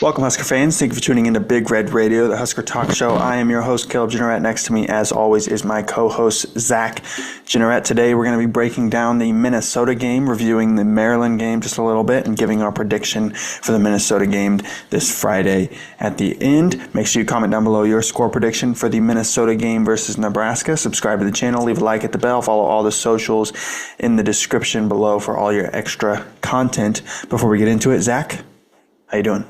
Welcome, Husker fans. Thank you for tuning into Big Red Radio, the Husker Talk Show. I am your host, Caleb Jennerette. Next to me, as always, is my co-host, Zach Jennerette. Today, we're going to be breaking down the Minnesota game, reviewing the Maryland game just a little bit, and giving our prediction for the Minnesota game this Friday at the end. Make sure you comment down below your score prediction for the Minnesota game versus Nebraska. Subscribe to the channel, leave a like at the bell, follow all the socials in the description below for all your extra content. Before we get into it, Zach, how you doing?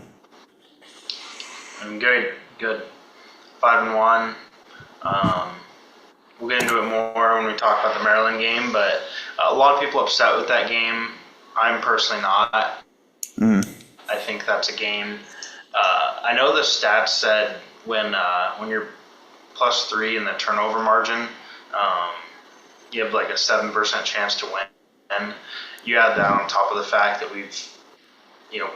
I'm good. 5-1. We'll get into it more when we talk about the Maryland game, but a lot of people upset with that game. I'm personally not. I think that's a game. I know the stats said when you're +3 in the turnover margin, you have like a 7% chance to win. You add that on top of the fact that we've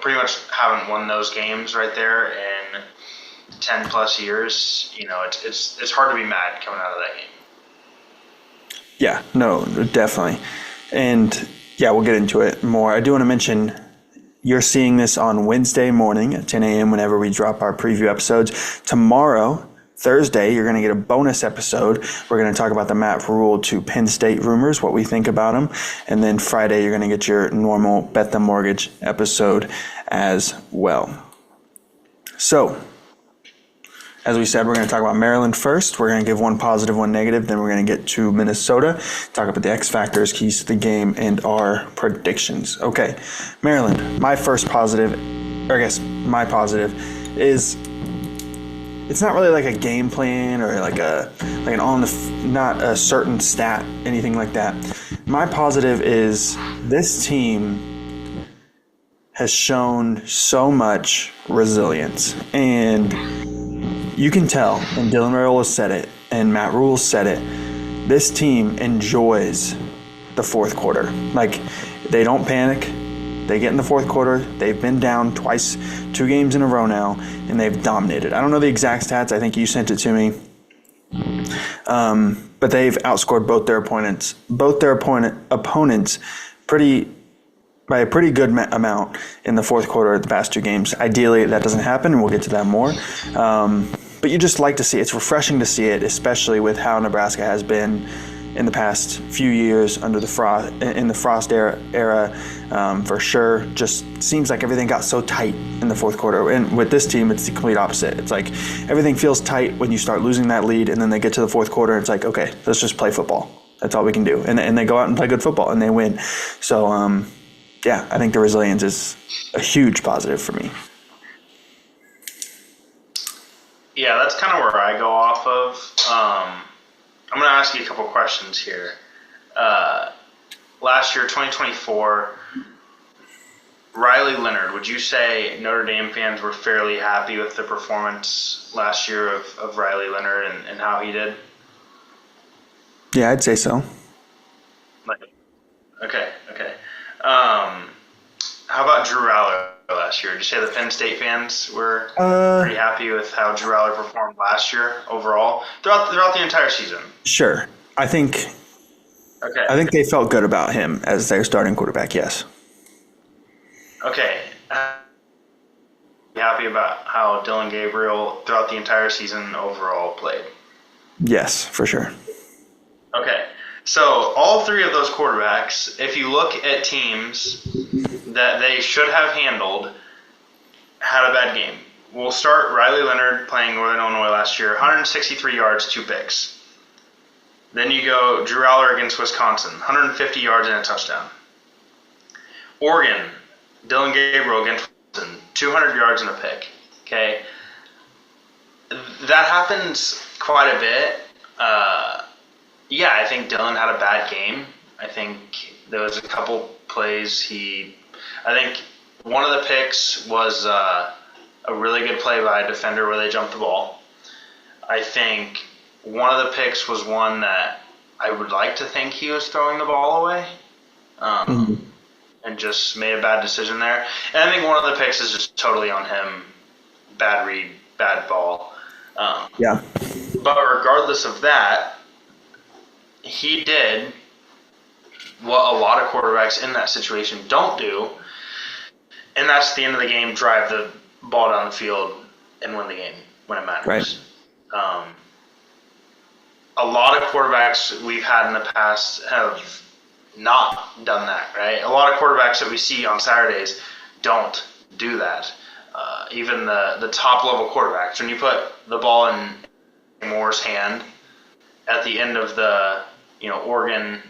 pretty much haven't won those games right there in 10 plus years. It's hard to be mad coming out of that game. Yeah, no, definitely. And yeah, we'll get into it more. I do want to mention you're seeing this on Wednesday morning at 10 a.m. whenever we drop our preview episodes. Tomorrow, Thursday, you're going to get a bonus episode. We're going to talk about the Matt Rule to Penn State rumors, what we think about them. And then Friday, you're going to get your normal Bet the Mortgage episode as well. So, as we said, we're going to talk about Maryland first. We're going to give one positive, one negative. Then we're going to get to Minnesota, talk about the X factors, keys to the game, and our predictions. Okay, Maryland, my positive is it's not really like a game plan or like an not a certain stat, anything like that. My positive is this team has shown so much resilience, and you can tell, and Dylan Raiola said it, and Matt Rule said it, this team enjoys the fourth quarter. Like, they don't panic. They get in the fourth quarter. They've been down twice, 2 games in a row now, and they've dominated. I don't know the exact stats. I think you sent it to me. But they've outscored both their opponents by a pretty good amount in the fourth quarter of the past 2 games. Ideally, that doesn't happen, and we'll get to that more. But you just like to see it. It's refreshing to see it, especially with how Nebraska has been in the past few years under the Frost era, for sure. Just seems like everything got so tight in the fourth quarter. And with this team, it's the complete opposite. It's like everything feels tight when you start losing that lead, and then they get to the fourth quarter, and it's like, okay, let's just play football. That's all we can do. And they go out and play good football, and they win. So, yeah, I think the resilience is a huge positive for me. Yeah, that's kind of where I go off of. I'm going to ask you a couple questions here. Last year, 2024, Riley Leonard, would you say Notre Dame fans were fairly happy with the performance last year of Riley Leonard and how he did? Yeah, I'd say so. Okay. How about Drew Rowler last year? Did you say the Penn State fans were pretty happy with how Drew Rowler performed last year overall throughout the entire season? Sure. I think they felt good about him as their starting quarterback, yes. Okay. Happy about how Dylan Gabriel throughout the entire season overall played? Yes, for sure. Okay. So all 3 of those quarterbacks, if you look at teams that they should have handled, had a bad game. We'll start Riley Leonard playing Northern Illinois last year, 163 yards, 2 picks. Then you go Drew Rowler against Wisconsin, 150 yards and a touchdown. Oregon, Dylan Gabriel against Wisconsin, 200 yards and a pick. Okay, that happens quite a bit. Yeah, I think Dylan had a bad game. I think there was a couple plays I think one of the picks was a really good play by a defender where they jumped the ball. I think one of the picks was one that I would like to think he was throwing the ball away and just made a bad decision there. And I think one of the picks is just totally on him. Bad read, bad ball. Yeah. But regardless of that, he did what a lot of quarterbacks in that situation don't do, and that's at the end of the game drive ball down the field and win the game when it matters. Right. A lot of quarterbacks we've had in the past have not done that, right? A lot of quarterbacks that we see on Saturdays don't do that. Even the top level quarterbacks, when you put the ball in Moore's hand at the end of the Oregon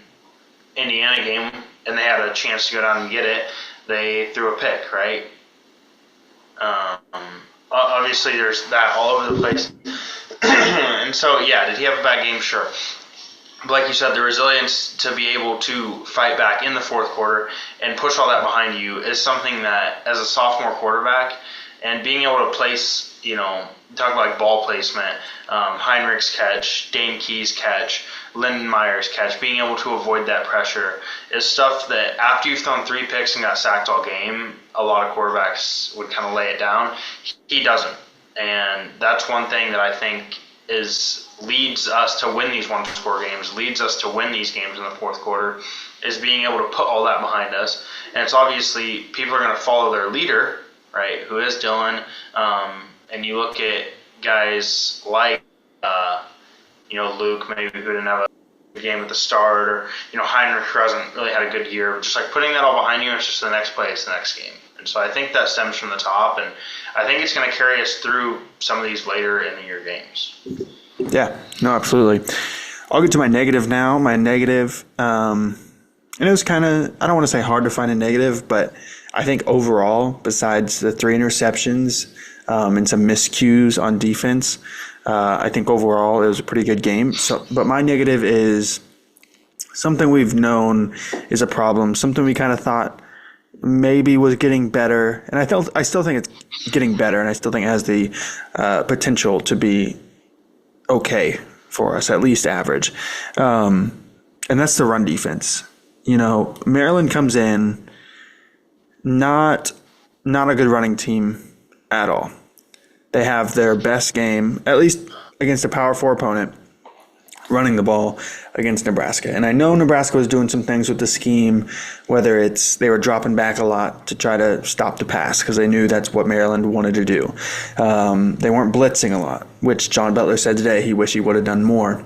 Indiana game, and they had a chance to go down and get it, they threw a pick, right? Obviously, there's that all over the place. And so, yeah, did he have a bad game? Sure. But like you said, the resilience to be able to fight back in the fourth quarter and push all that behind you is something that, as a sophomore quarterback, and being able to place, talk about like ball placement, Heinrich's catch, Dane Key's catch, Lindenmeyer's catch, being able to avoid that pressure is stuff that after you've thrown 3 picks and got sacked all game, a lot of quarterbacks would kind of lay it down. He doesn't. And that's one thing that I think leads us to win these one-score games, leads us to win these games in the fourth quarter, is being able to put all that behind us. And it's obviously people are going to follow their leader, right, who is Dylan. And you look at guys like, Luke, maybe who didn't have a good game at the start, or, Heinrich, who hasn't really had a good year. But just like putting that all behind you, it's just the next play, it's the next game. And so I think that stems from the top, and I think it's going to carry us through some of these later in the year games. Yeah, no, absolutely. I'll get to my negative now. My negative, and it was kind of, I don't want to say hard to find a negative, but I think overall, besides the 3 interceptions and some miscues on defense, I think overall it was a pretty good game. So, but my negative is something we've known is a problem, something we kind of thought maybe was getting better, and I still think it's getting better, and I still think it has the potential to be okay for us, at least average. And that's the run defense. Maryland comes in not a good running team at all. They have their best game, at least against a Power 4 opponent, running the ball against Nebraska. And I know Nebraska was doing some things with the scheme, whether it's they were dropping back a lot to try to stop the pass because they knew that's what Maryland wanted to do. They weren't blitzing a lot, which John Butler said today he wished he would have done more.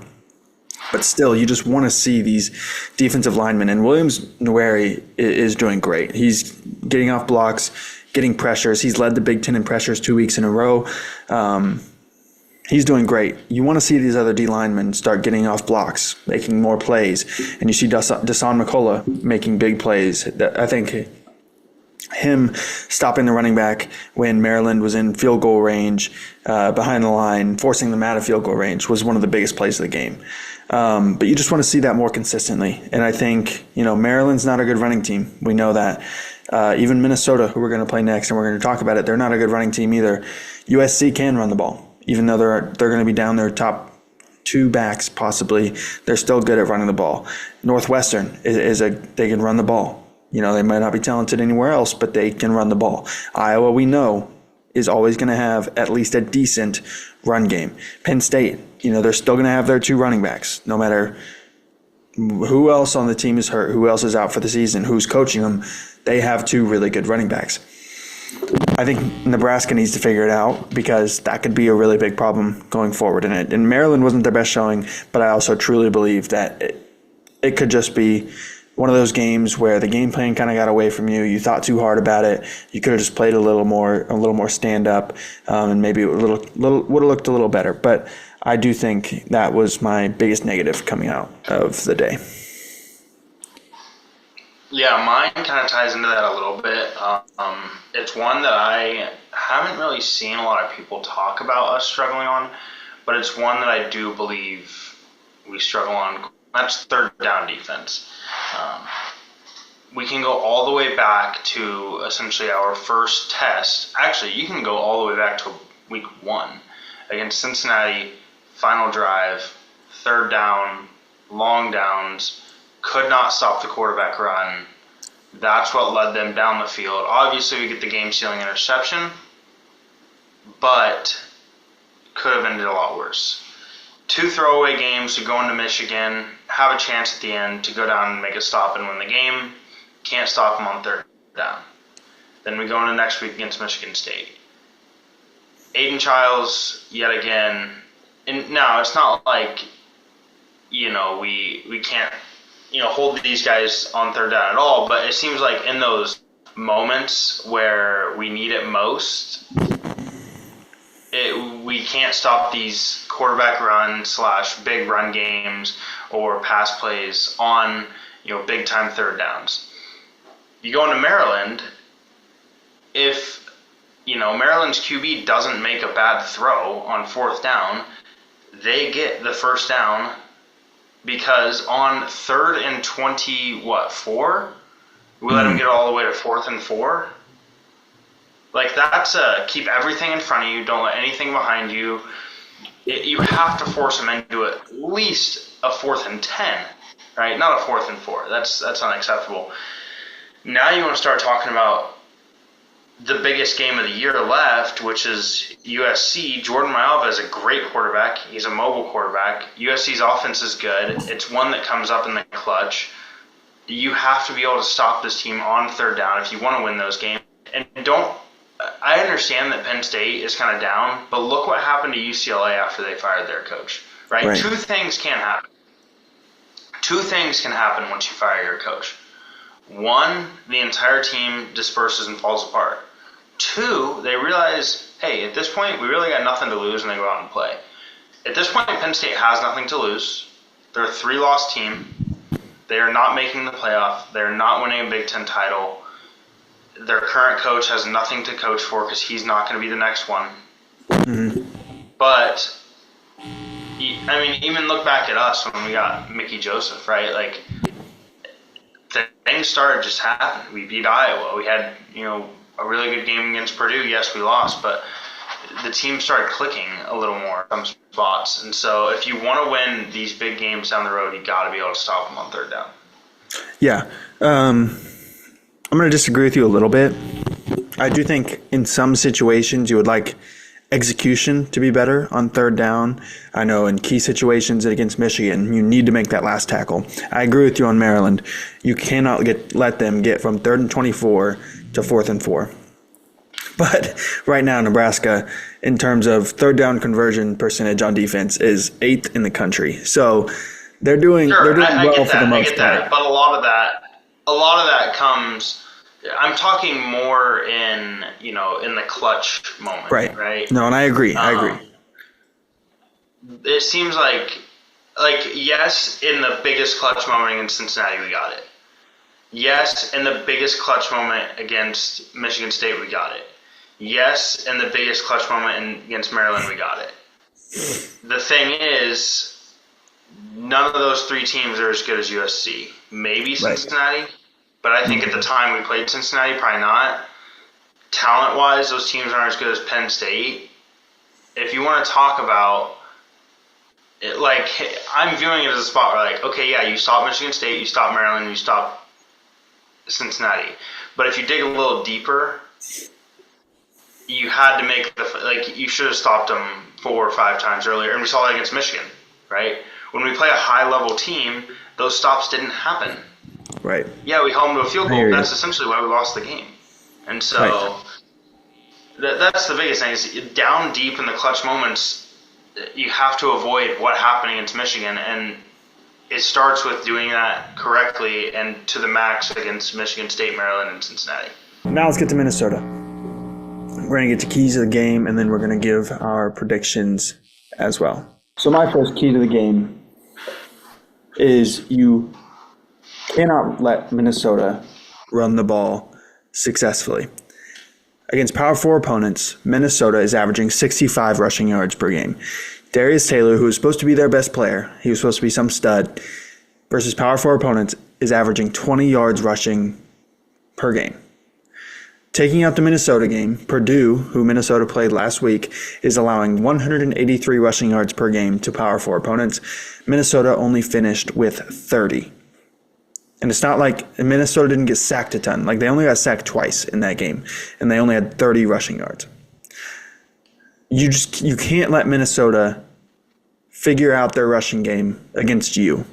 But still, you just want to see these defensive linemen. And Williams Nweri is doing great. He's getting off blocks, getting pressures. He's led the Big Ten in pressures 2 weeks in a row. He's doing great. You want to see these other D linemen start getting off blocks, making more plays. And you see Dasan McCullough making big plays. I think him stopping the running back when Maryland was in field goal range behind the line, forcing them out of field goal range, was one of the biggest plays of the game. But you just want to see that more consistently. And I think, Maryland's not a good running team. We know that. Even Minnesota, who we're going to play next, and we're going to talk about it, they're not a good running team either. USC can run the ball. Even though they're going to be down their top 2 backs, possibly, they're still good at running the ball. Northwestern they can run the ball. They might not be talented anywhere else, but they can run the ball. Iowa, we know, is always going to have at least a decent run game. Penn State, they're still going to have their 2 running backs, no matter who else on the team is hurt, who else is out for the season, who's coaching them. They have 2 really good running backs. I think Nebraska needs to figure it out because that could be a really big problem going forward. And Maryland wasn't their best showing, but I also truly believe that it could just be one of those games where the game plan kind of got away from you. You thought too hard about it. You could have just played a little more stand up, and maybe it would have looked a little better. But I do think that was my biggest negative coming out of the day. Yeah, mine kind of ties into that a little bit. It's one that I haven't really seen a lot of people talk about us struggling on, but it's one that I do believe we struggle on. That's third down defense. We can go all the way back to essentially our first test. Actually, you can go all the way back to week 1 against Cincinnati, final drive, third down, long downs, could not stop the quarterback run. That's what led them down the field. Obviously, we get the game-sealing interception, but could have ended a lot worse. 2 throwaway games to go into Michigan, have a chance at the end to go down and make a stop and win the game. Can't stop them on third down. Then we go into next week against Michigan State. Aiden Childs, yet again, and now it's not like, we can't, hold these guys on third down at all, but it seems like in those moments where we need it most, we can't stop these quarterback run / big run games or pass plays on, big time third downs. You go into Maryland, if Maryland's QB doesn't make a bad throw on fourth down, they get the first down because on 3rd and 4, we let them get all the way to 4th and 4. Like, that's keep everything in front of you, don't let anything behind you. You have to force them into at least a 4th and 10, right? Not a 4th and 4. That's unacceptable. Now you want to start talking about the biggest game of the year left, which is USC. Jordan Mailata is a great quarterback. He's a mobile quarterback. USC's offense is good. It's one that comes up in the clutch. You have to be able to stop this team on third down if you want to win those games. And I understand that Penn State is kind of down, but look what happened to UCLA after they fired their coach, right? Two things can happen. Two things can happen once you fire your coach. One, the entire team disperses and falls apart. Two, they realize, hey, at this point, we really got nothing to lose, and they go out and play. At this point, Penn State has nothing to lose. They're a 3-loss team. They are not making the playoff. They're not winning a Big Ten title. Their current coach has nothing to coach for because he's not going to be the next one. Mm-hmm. But, I mean, even look back at us when we got Mickey Joseph, right? Like, things started just happening. We beat Iowa. We had, a really good game against Purdue. Yes, we lost, but the team started clicking a little more in some spots. And so if you want to win these big games down the road, you got to be able to stop them on third down. Yeah. I'm going to disagree with you a little bit. I do think in some situations you would like execution to be better on third down. I know in key situations against Michigan, you need to make that last tackle. I agree with you on Maryland. You cannot let them get from 3rd and 24 to 4th and 4. But right now, Nebraska, in terms of third down conversion percentage on defense, is 8th in the country. So they're doing well for the most part. But a lot of that comes. I'm talking more in the clutch moment, right? No, and I agree. It seems like yes, in the biggest clutch moment in Cincinnati, we got it. Yes, in the biggest clutch moment against Michigan State, we got it. Yes, in the biggest clutch moment against Maryland, we got it. The thing is, none of those 3 teams are as good as USC. Maybe Cincinnati. Right. But I think at the time we played Cincinnati, probably not. Talent-wise, those teams aren't as good as Penn State. If you want to talk about it, I'm viewing it as a spot where, okay, yeah, you stop Michigan State, you stop Maryland, you stop Cincinnati. But if you dig a little deeper, you had to make you should have stopped them 4 or 5 times earlier. And we saw that against Michigan, right? When we play a high-level team, those stops didn't happen. Right. Yeah, we held them to a field goal. That's essentially why we lost the game. And so that's the biggest thing is down deep in the clutch moments, you have to avoid what happened against Michigan. And it starts with doing that correctly and to the max against Michigan State, Maryland, and Cincinnati. Now let's get to Minnesota. We're going to get to keys of the game, and then we're going to give our predictions as well. So my first key to the game is you cannot let Minnesota run the ball successfully. Against Power 4 opponents, Minnesota is averaging 65 rushing yards per game. Darius Taylor, who is supposed to be their best player, he was supposed to be some stud, versus Power 4 opponents is averaging 20 yards rushing per game. Taking out the Minnesota game, Purdue, who Minnesota played last week, is allowing 183 rushing yards per game to Power 4 opponents. Minnesota only finished with 30. And it's not like Minnesota didn't get sacked a ton. They only got sacked twice in that game, and they only had 30 rushing yards. You can't let Minnesota figure out their rushing game against you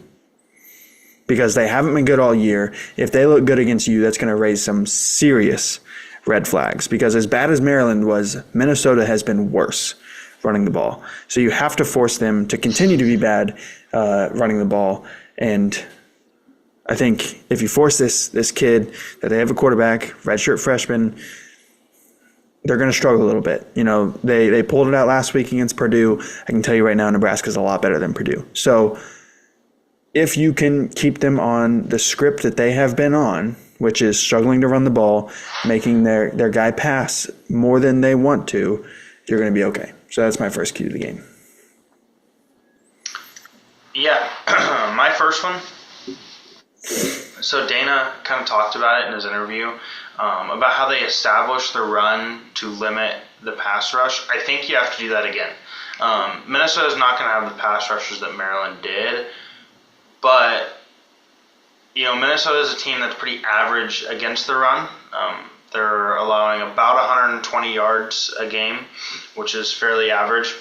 because they haven't been good all year. If they look good against you, that's going to raise some serious red flags, because as bad as Maryland was, Minnesota has been worse running the ball. So you have to force them to continue to be bad running the ball. And I think if you force this kid that they have a quarterback, redshirt freshman, they're going to struggle a little bit. You know, they pulled it out last week against Purdue. I can tell you right now, Nebraska's a lot better than Purdue. So if you can keep them on the script that they have been on, which is struggling to run the ball, making their guy pass more than they want to, you're going to be okay. So that's my first key to the game. Yeah, my first one. So Dana kind of talked about it in his interview about how they established the run to limit the pass rush. I think you have to do that again. Minnesota's not going to have the pass rushers that Maryland did, but you know, Minnesota is a team that's pretty average against the run. They're allowing about 120 yards a game, which is fairly average.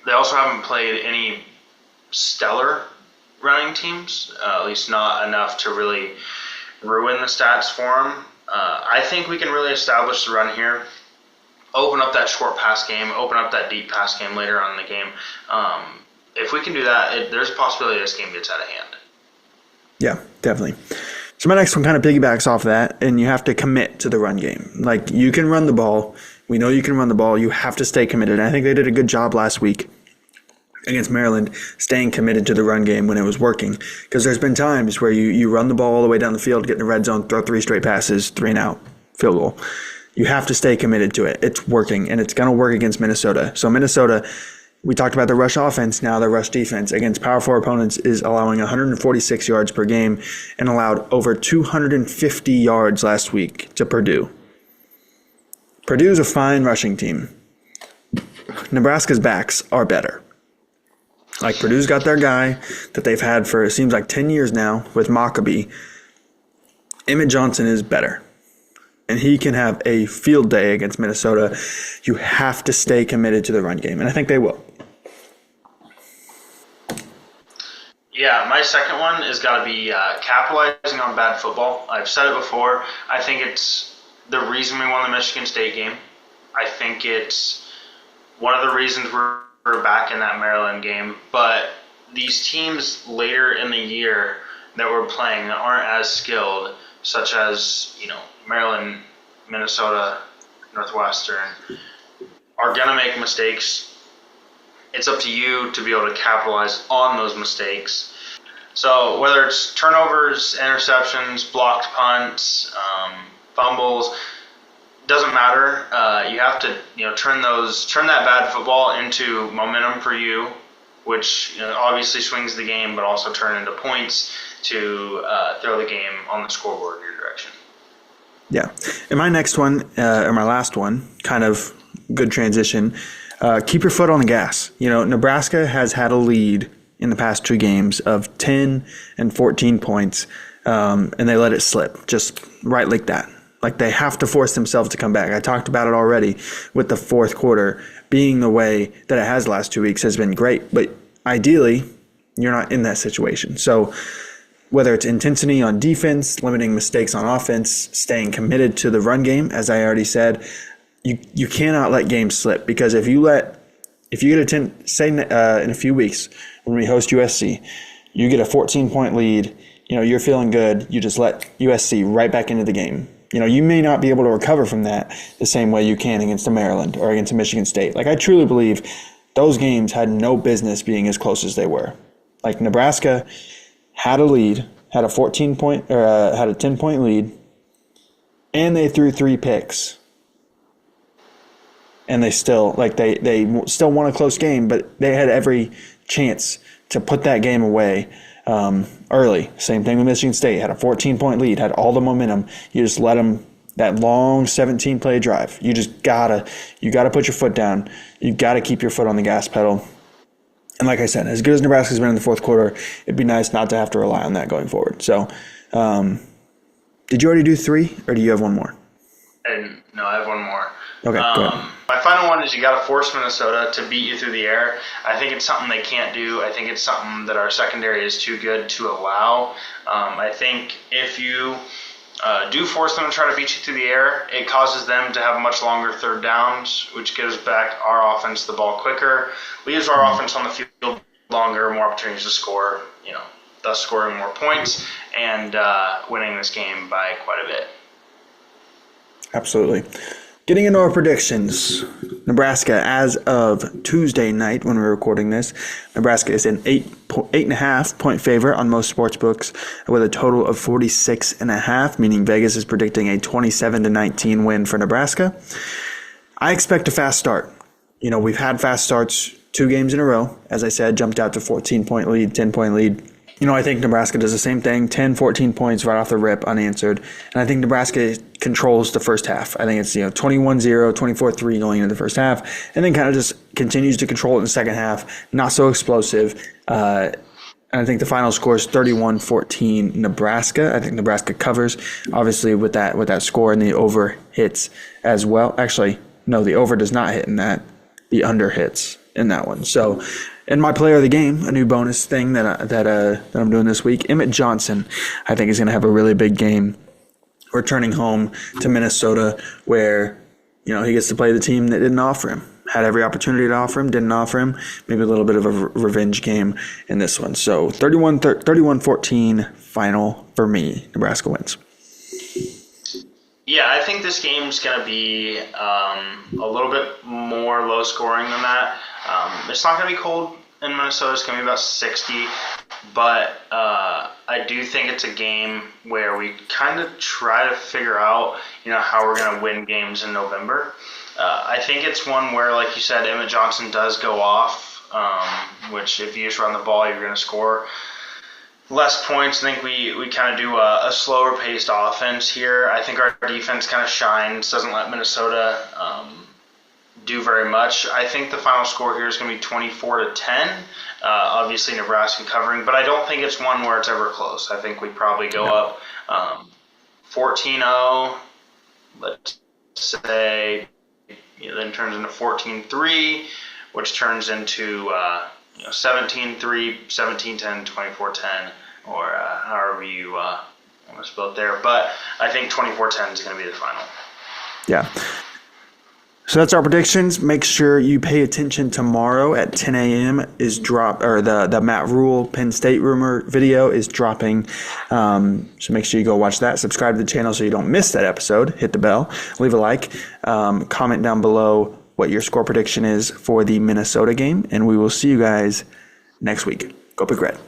They also haven't played any stellar running teams, at least not enough to really ruin the stats for them. I think we can really establish the run here, open up that short pass game, open up that deep pass game later on in the game. If we can do that, there's a possibility this game gets out of hand. Yeah, definitely. So my next one kind of piggybacks off of that, and you have to commit to the run game. Like, you can run the ball. We know you can run the ball. You have to stay committed. And I think they did a good job last week against Maryland, staying committed to the run game when it was working. Because there's been times where you run the ball all the way down the field, get in the red zone, throw 3 straight passes, 3 and out, field goal. You have to stay committed to it. It's working, and it's going to work against Minnesota. So Minnesota, we talked about the rush offense, now the rush defense against Power 4 opponents is allowing 146 yards per game and allowed over 250 yards last week to Purdue. Purdue's a fine rushing team. Nebraska's backs are better. Like, Purdue's got their guy that they've had for, it seems like 10 years now with Maccabee. Emmett Johnson is better. And he can have a field day against Minnesota. You have to stay committed to the run game, and I think they will. Yeah, my second one is got to be capitalizing on bad football. I've said it before. I think it's the reason we won the Michigan State game. I think it's one of the reasons we're back in that Maryland game. But these teams later in the year that we're playing that aren't as skilled, such as, you know, Maryland, Minnesota, Northwestern, are going to make mistakes. It's up to you to be able to capitalize on those mistakes. So whether it's turnovers, interceptions, blocked punts, fumbles, doesn't matter. You have to, you know, turn that bad football into momentum for you, which, you know, obviously swings the game, but also turn into points to throw the game on the scoreboard in your direction. Yeah. And my next one, or my last one, kind of good transition. Keep your foot on the gas. You know, Nebraska has had a lead in the past 2 games of 10 and 14 points, and they let it slip just right like that. Like, they have to force themselves to come back. I talked about it already with the fourth quarter being the way that it has the last 2 weeks has been great. But ideally, you're not in that situation. So whether it's intensity on defense, limiting mistakes on offense, staying committed to the run game, as I already said, you cannot let games slip, because if you get a 10, say in a few weeks when we host USC, you get a 14-point lead, you know, you're feeling good, you just let USC right back into the game. You know, you may not be able to recover from that the same way you can against a Maryland or against a Michigan State. Like, I truly believe those games had no business being as close as they were. Like, Nebraska had a lead, had a 14-point or had a 10-point lead, and they threw 3 picks. And they still, like, they still won a close game, but they had every chance to put that game away early. Same thing with Michigan State. Had a 14-point lead, had all the momentum. You just let them, that long 17-play drive. You just gotta put your foot down. You gotta keep your foot on the gas pedal. And like I said, as good as Nebraska's been in the fourth quarter, it'd be nice not to have to rely on that going forward. So, did you already do 3, or do you have one more? No, I have one more. Okay, go ahead. My final one is you got to force Minnesota to beat you through the air. I think it's something they can't do. I think it's something that our secondary is too good to allow. I think if you do force them to try to beat you through the air. It causes them to have much longer third downs, which gives back our offense the ball quicker, leaves our offense on the field longer, more opportunities to score, thus scoring more points and winning this game by quite a bit. Absolutely. Getting into our predictions, Nebraska, as of Tuesday night when we're recording this, Nebraska is an 8.5 point favorite on most sports books with a total of 46.5, meaning Vegas is predicting a 27-19 win for Nebraska. I expect a fast start. We've had fast starts 2 games in a row. As I said, jumped out to 14-point lead, 10-point lead. I think Nebraska does the same thing, 10, 14 points right off the rip, unanswered. And I think Nebraska controls the first half. I think it's 21-0, 24-3 going into the first half, and then kind of just continues to control it in the second half, not so explosive. And I think the final score is 31-14 Nebraska. I think Nebraska covers, obviously, with that score, and the over hits as well. Actually, no, the over does not hit in that. The under hits in that one. So, in my player of the game, a new bonus thing that I'm doing this week, Emmett Johnson, I think is going to have a really big game, returning home to Minnesota, where he gets to play the team that didn't offer him. Had every opportunity to offer him, didn't offer him. Maybe a little bit of a revenge game in this one. So 31-14 final for me. Nebraska wins. Yeah, I think this game's going to be a little bit more low scoring than that. It's not going to be cold in Minnesota. It's going to be about 60. But I do think it's a game where we kind of try to figure out, how we're going to win games in November. I think it's one where, like you said, Emmett Johnson does go off, which if you just run the ball, you're going to score less points. I think we kind of do a slower paced offense here. I think our defense kind of shines, doesn't let Minnesota do very much. I think the final score here is going to be 24-10. Obviously Nebraska covering, but I don't think it's one where it's ever close. I think we probably go up 14-0, let's say, then turns into 14-3, which turns into 17-3, 17-10, 24-10, or however you want to spell it there. But I think 24-10 is going to be the final. Yeah. So that's our predictions. Make sure you pay attention tomorrow at 10 a.m. the Matt Rule Penn State rumor video is dropping. So make sure you go watch that. Subscribe to the channel so you don't miss that episode. Hit the bell. Leave a like. Comment down below what your score prediction is for the Minnesota game, and we will see you guys next week. Go Big Red.